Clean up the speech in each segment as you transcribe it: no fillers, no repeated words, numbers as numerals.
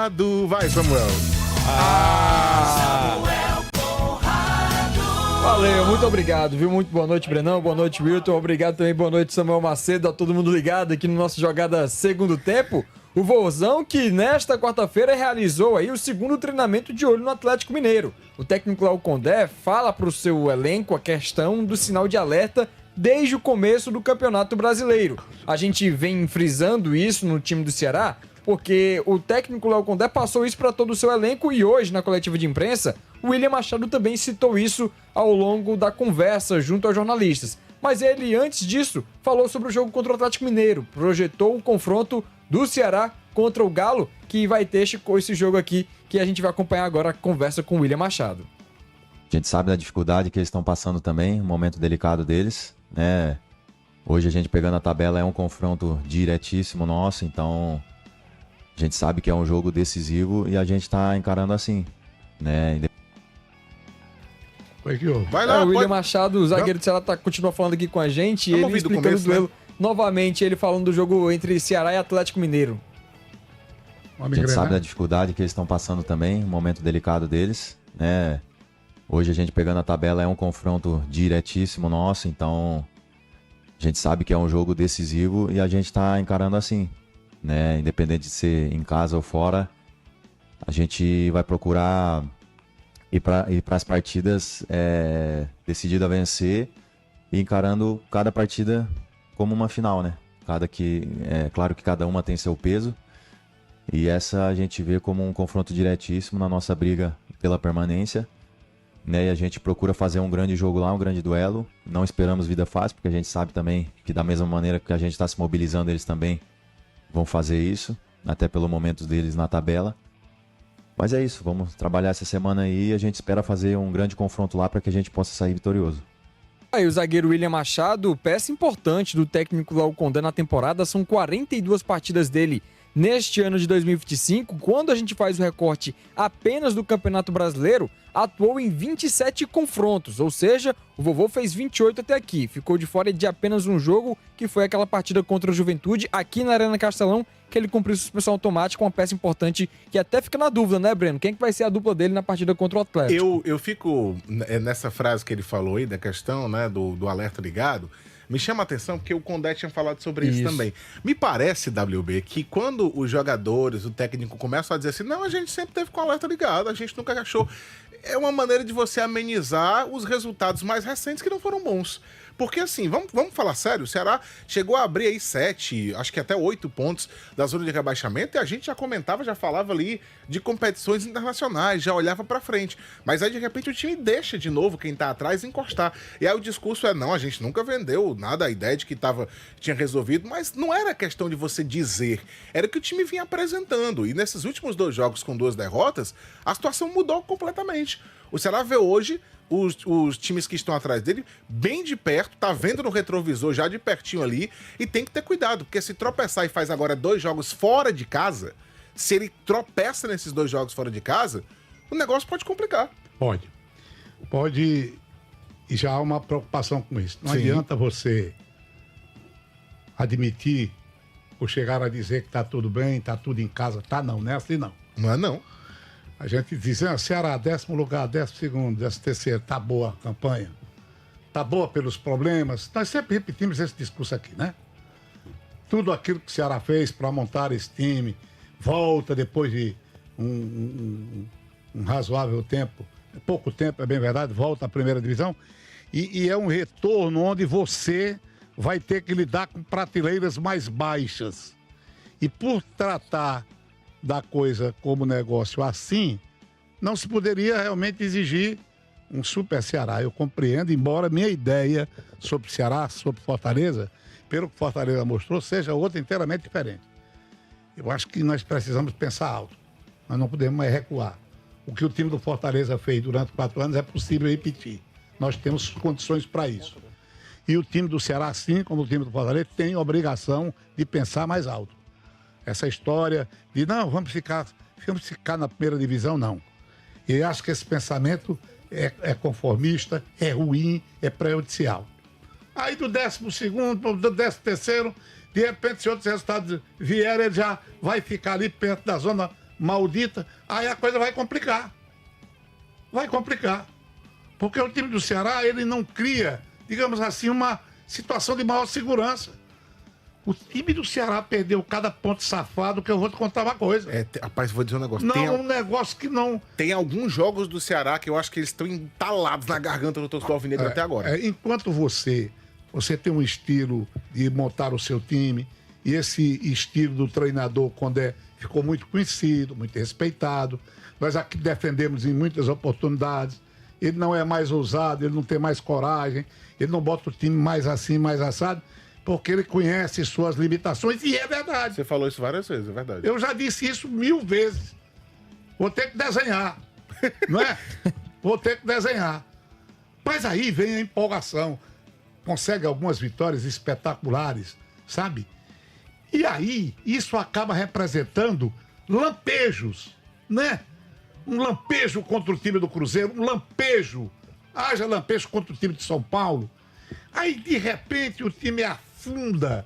Conrado. Vai, Samuel. Valeu, muito obrigado, viu? Muito boa noite, Brenão. Boa noite, Wilton. Obrigado também, boa noite, Samuel Macedo. A todo mundo ligado aqui no nosso Jogada Segundo Tempo. O Vozão que nesta quarta-feira realizou aí o segundo treinamento de olho no Atlético Mineiro. O técnico Léo Condé fala para o seu elenco a questão do sinal de alerta desde o começo do Campeonato Brasileiro. A gente vem frisando isso no time do Ceará, porque o técnico Léo Condé passou isso para todo o seu elenco e hoje, na coletiva de imprensa, o William Machado também citou isso ao longo da conversa junto aos jornalistas. Mas ele, antes disso, falou sobre o jogo contra o Atlético Mineiro, projetou o confronto do Ceará contra o Galo, que vai ter esse jogo aqui, que a gente vai acompanhar agora a conversa com o William Machado. A gente sabe da dificuldade que eles estão passando também, um momento delicado deles, né? Hoje a gente pegando a tabela é um confronto diretíssimo nosso, então a gente sabe que é um jogo decisivo e a gente está encarando assim, né? Vai lá, o William Machado, o zagueiro do Ceará, continua falando aqui com a gente, e ele explicando o duelo, novamente, ele falando do jogo entre Ceará e Atlético Mineiro. A gente sabe da dificuldade que eles estão passando também, um momento delicado deles, né? Hoje a gente pegando a tabela é um confronto diretíssimo nosso, então a gente sabe que é um jogo decisivo e a gente está encarando assim, né? Independente de ser em casa ou fora, a gente vai procurar ir para as partidas decidido a vencer e encarando cada partida como uma final, né? Claro que cada uma tem seu peso e essa a gente vê como um confronto diretíssimo na nossa briga pela permanência, né? E a gente procura fazer um grande jogo lá, um grande duelo. Não esperamos vida fácil, porque a gente sabe também que da mesma maneira que a gente está se mobilizando, eles também vão fazer isso, até pelo momento deles na tabela. Mas é isso, vamos trabalhar essa semana aí e a gente espera fazer um grande confronto lá para que a gente possa sair vitorioso. Aí o zagueiro William Machado, peça importante do técnico Léo Condé na temporada, são 42 partidas dele neste ano de 2025. Quando a gente faz o recorte apenas do Campeonato Brasileiro, atuou em 27 confrontos, ou seja, o vovô fez 28 até aqui, ficou de fora de apenas um jogo, que foi aquela partida contra o Juventude, aqui na Arena Castelão, que ele cumpriu suspensão automática, uma peça importante que até fica na dúvida, né, Breno? Quem que vai ser a dupla dele na partida contra o Atlético? Eu fico nessa frase que ele falou aí, da questão, né, do alerta ligado. Me chama a atenção porque o Condé tinha falado sobre isso também. Me parece, WB, que quando os jogadores, o técnico começam a dizer assim, não, a gente sempre teve com o alerta ligado, a gente nunca achou. É uma maneira de você amenizar os resultados mais recentes que não foram bons. Porque assim, vamos falar sério, o Ceará chegou a abrir aí 7, acho que até 8 pontos da zona de rebaixamento e a gente já comentava, já falava ali de competições internacionais, já olhava pra frente. Mas aí de repente o time deixa de novo quem tá atrás encostar. E aí o discurso é, não, a gente nunca vendeu nada, a ideia de que tinha resolvido, mas não era questão de você dizer, era que o time vinha apresentando. E nesses últimos 2 jogos com 2 derrotas, a situação mudou completamente. O Ceará vê hoje os times que estão atrás dele bem de perto, tá vendo no retrovisor já de pertinho ali, e tem que ter cuidado, porque se tropeçar e faz agora 2 jogos fora de casa, se ele tropeça nesses 2 jogos fora de casa, o negócio pode complicar. Pode, e já há uma preocupação com isso. Não adianta você admitir ou chegar a dizer que tá tudo bem, tá tudo em casa, não é assim não. Não é não. A gente diz, Ceará, 10º lugar, 12º, 13º, tá boa a campanha. Tá boa pelos problemas. Nós sempre repetimos esse discurso aqui, né? Tudo aquilo que o Ceará fez para montar esse time, volta depois de um razoável tempo, pouco tempo, é bem verdade, volta à primeira divisão, e é um retorno onde você vai ter que lidar com prateleiras mais baixas. E por tratar da coisa como negócio assim, não se poderia realmente exigir um super Ceará. Eu compreendo, embora minha ideia sobre Ceará, sobre Fortaleza, pelo que Fortaleza mostrou, seja outra inteiramente diferente. Eu acho que nós precisamos pensar alto. Nós não podemos mais recuar. O que o time do Fortaleza fez durante 4 anos é possível repetir. Nós temos condições para isso. E o time do Ceará, assim como o time do Fortaleza, tem obrigação de pensar mais alto. Essa história de, não, vamos ficar na primeira divisão, não. E acho que esse pensamento é conformista, é ruim, é prejudicial. Aí do 12º, do 13º, de repente, se outros resultados vierem, ele já vai ficar ali perto da zona maldita, aí a coisa vai complicar. Vai complicar. Porque o time do Ceará, ele não cria, digamos assim, uma situação de maior segurança. O time do Ceará perdeu cada ponto safado, que eu vou te contar uma coisa. Rapaz, vou dizer um negócio. Não, um negócio que não... Tem alguns jogos do Ceará que eu acho que eles estão entalados na garganta do torcedor alvinegro até agora. Enquanto você tem um estilo de montar o seu time, e esse estilo do treinador, quando ficou muito conhecido, muito respeitado, nós aqui defendemos em muitas oportunidades, ele não é mais ousado, ele não tem mais coragem, ele não bota o time mais assim, mais assado, porque ele conhece suas limitações, e é verdade. Você falou isso várias vezes, é verdade. Eu já disse isso 1000 vezes. Vou ter que desenhar, não é? Vou ter que desenhar. Mas aí vem a empolgação. Consegue algumas vitórias espetaculares, sabe? E aí, isso acaba representando lampejos, né? Um lampejo contra o time do Cruzeiro, um lampejo. Haja lampejo contra o time de São Paulo. Aí, de repente, o time afunda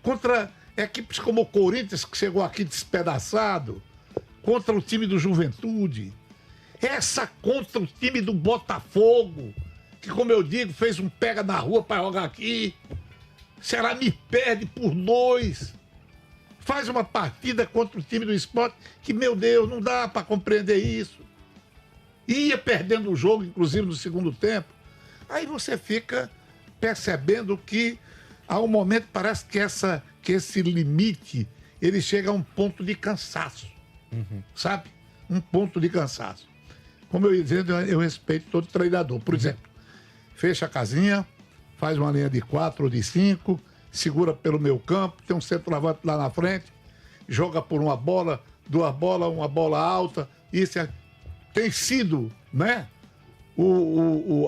contra equipes como o Corinthians, que chegou aqui despedaçado, contra o time do Juventude. Essa contra o time do Botafogo, que, como eu digo, fez um pega na rua para jogar aqui. Ceará me perde por 2. Faz uma partida contra o time do Sport que, meu Deus, não dá para compreender isso. Ia perdendo o jogo, inclusive no segundo tempo. Aí você fica percebendo que, a um momento, parece que esse limite, ele chega a um ponto de cansaço. Sabe? Um ponto de cansaço. Como eu ia dizendo, eu respeito todo treinador. Por exemplo, fecha a casinha, faz uma linha de 4 ou de 5, segura pelo meio campo, tem um centroavante lá na frente, joga por uma bola, 2 bolas, uma bola alta. Isso tem sido, né,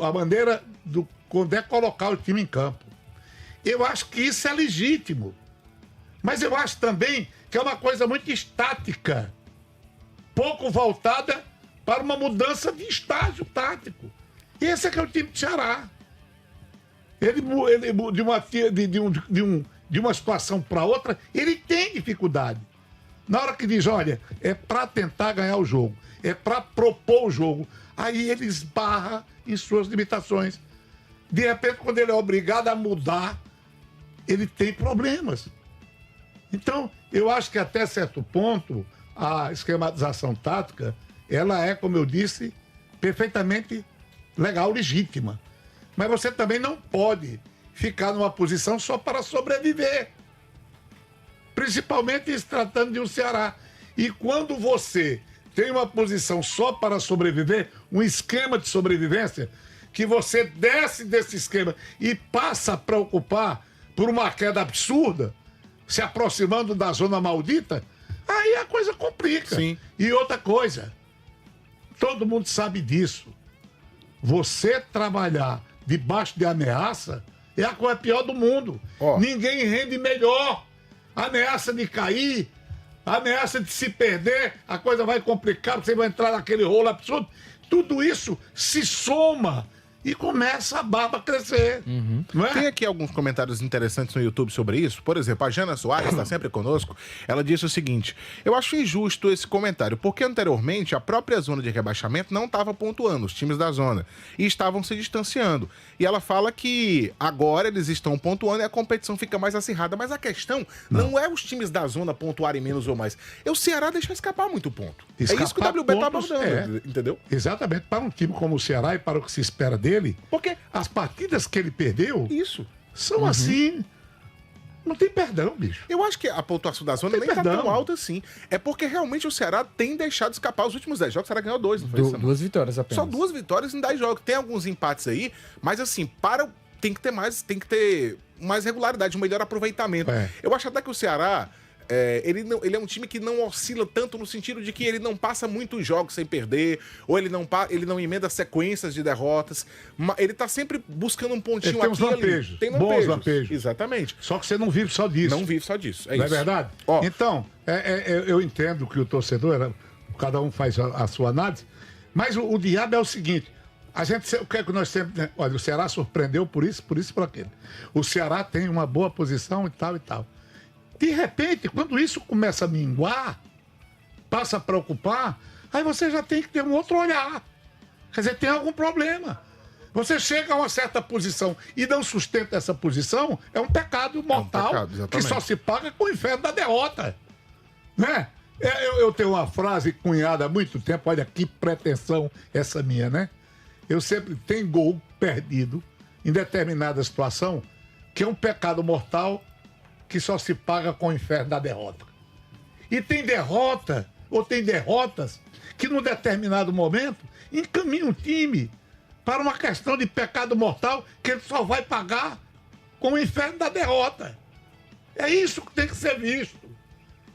a maneira do quando é colocar o time em campo. Eu acho que isso é legítimo. Mas eu acho também que é uma coisa muito estática, pouco voltada para uma mudança de estágio tático. Esse é que é o time de Ceará. Ele de uma situação para outra, ele tem dificuldade. Na hora que diz, olha, é para tentar ganhar o jogo, é para propor o jogo, aí ele esbarra em suas limitações. De repente, quando ele é obrigado a mudar, ele tem problemas. Então, eu acho que até certo ponto, a esquematização tática, ela é, como eu disse, perfeitamente legal, legítima. Mas você também não pode ficar numa posição só para sobreviver. Principalmente se tratando de um Ceará. E quando você tem uma posição só para sobreviver, um esquema de sobrevivência, que você desce desse esquema e passa a preocupar por uma queda absurda, se aproximando da zona maldita, aí a coisa complica. Sim. E outra coisa, todo mundo sabe disso. Você trabalhar debaixo de ameaça é a coisa pior do mundo. Ninguém rende melhor. Ameaça de cair, ameaça de se perder, a coisa vai complicar, você vai entrar naquele rolo absurdo. Tudo isso se soma e começa a barba a crescer. Não é? Tem aqui alguns comentários interessantes no YouTube sobre isso. Por exemplo, a Jana Soares está sempre conosco. Ela disse o seguinte: eu acho injusto esse comentário, porque anteriormente a própria zona de rebaixamento não estava pontuando, os times da zona, e estavam se distanciando. E ela fala que agora eles estão pontuando e a competição fica mais acirrada. Mas a questão não é os times da zona pontuarem menos ou mais. É o Ceará deixar escapar muito ponto. É isso que o WB está abordando, entendeu? Exatamente. Para um time como o Ceará e para o que se espera dele, porque as partidas que ele perdeu são assim, não tem perdão, bicho. Eu acho que a pontuação da zona nem tá tão alta assim. É porque realmente o Ceará tem deixado escapar os últimos 10 jogos. O Ceará ganhou 2, não foi isso? 2 vitórias apenas. Só 2 vitórias em 10 jogos. Tem alguns empates aí, mas assim, tem que ter mais regularidade, um melhor aproveitamento. Eu acho até que o Ceará, ele é um time que não oscila tanto no sentido de que ele não passa muitos jogos sem perder, ou ele não emenda sequências de derrotas. Ele tá sempre buscando um pontinho aqui e ali. Tem bons lampejos. Exatamente. Só que você não vive só disso. Não vive só disso. Não é verdade? Então, eu entendo que o torcedor, cada um faz a sua análise, mas o diabo é o seguinte: o que é que nós sempre. Olha, o Ceará surpreendeu por isso, por aquele. O Ceará tem uma boa posição e tal e tal. De repente, quando isso começa a minguar, passa a preocupar, aí você já tem que ter um outro olhar. Quer dizer, tem algum problema. Você chega a uma certa posição e não sustenta essa posição, é um pecado mortal que só se paga com o inferno da derrota. Né? Eu tenho uma frase cunhada há muito tempo, olha que pretensão essa minha, né? Eu sempre tenho gol perdido em determinada situação, que é um pecado mortal que só se paga com o inferno da derrota. E tem derrota, ou tem derrotas, que num determinado momento encaminha o time para uma questão de pecado mortal que ele só vai pagar com o inferno da derrota. É isso que tem que ser visto.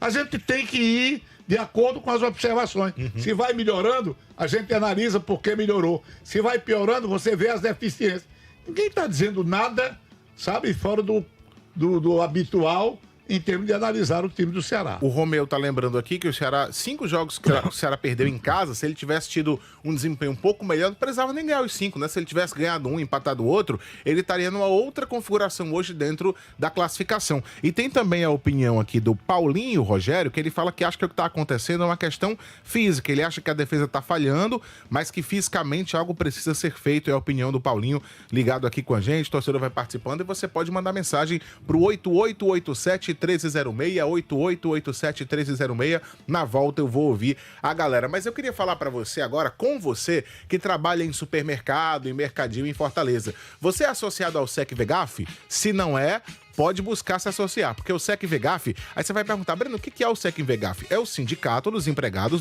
A gente tem que ir de acordo com as observações. Se vai melhorando, a gente analisa por que melhorou. Se vai piorando, você vê as deficiências. Ninguém está dizendo nada, sabe, fora do habitual em termos de analisar o time do Ceará. O Romeu tá lembrando aqui que o Ceará, 5 jogos que o Ceará perdeu em casa, se ele tivesse tido um desempenho um pouco melhor, não precisava nem ganhar os 5, né? Se ele tivesse ganhado um, empatado o outro, ele estaria numa outra configuração hoje dentro da classificação. E tem também a opinião aqui do Paulinho Rogério, que ele fala que acha que o que tá acontecendo é uma questão física. Ele acha que a defesa tá falhando, mas que fisicamente algo precisa ser feito. É a opinião do Paulinho ligado aqui com a gente. O torcedor vai participando e você pode mandar mensagem pro 8887-1306, 8887-1306. Na volta eu vou ouvir a galera. Mas eu queria falar pra você agora, com você, que trabalha em supermercado, em mercadinho em Fortaleza. Você é associado ao SEC-VEGAF? Se não é, pode buscar se associar, porque o SEC-VEGAF, aí você vai perguntar, Breno, o que é o SEC-VEGAF? É o Sindicato dos Empregados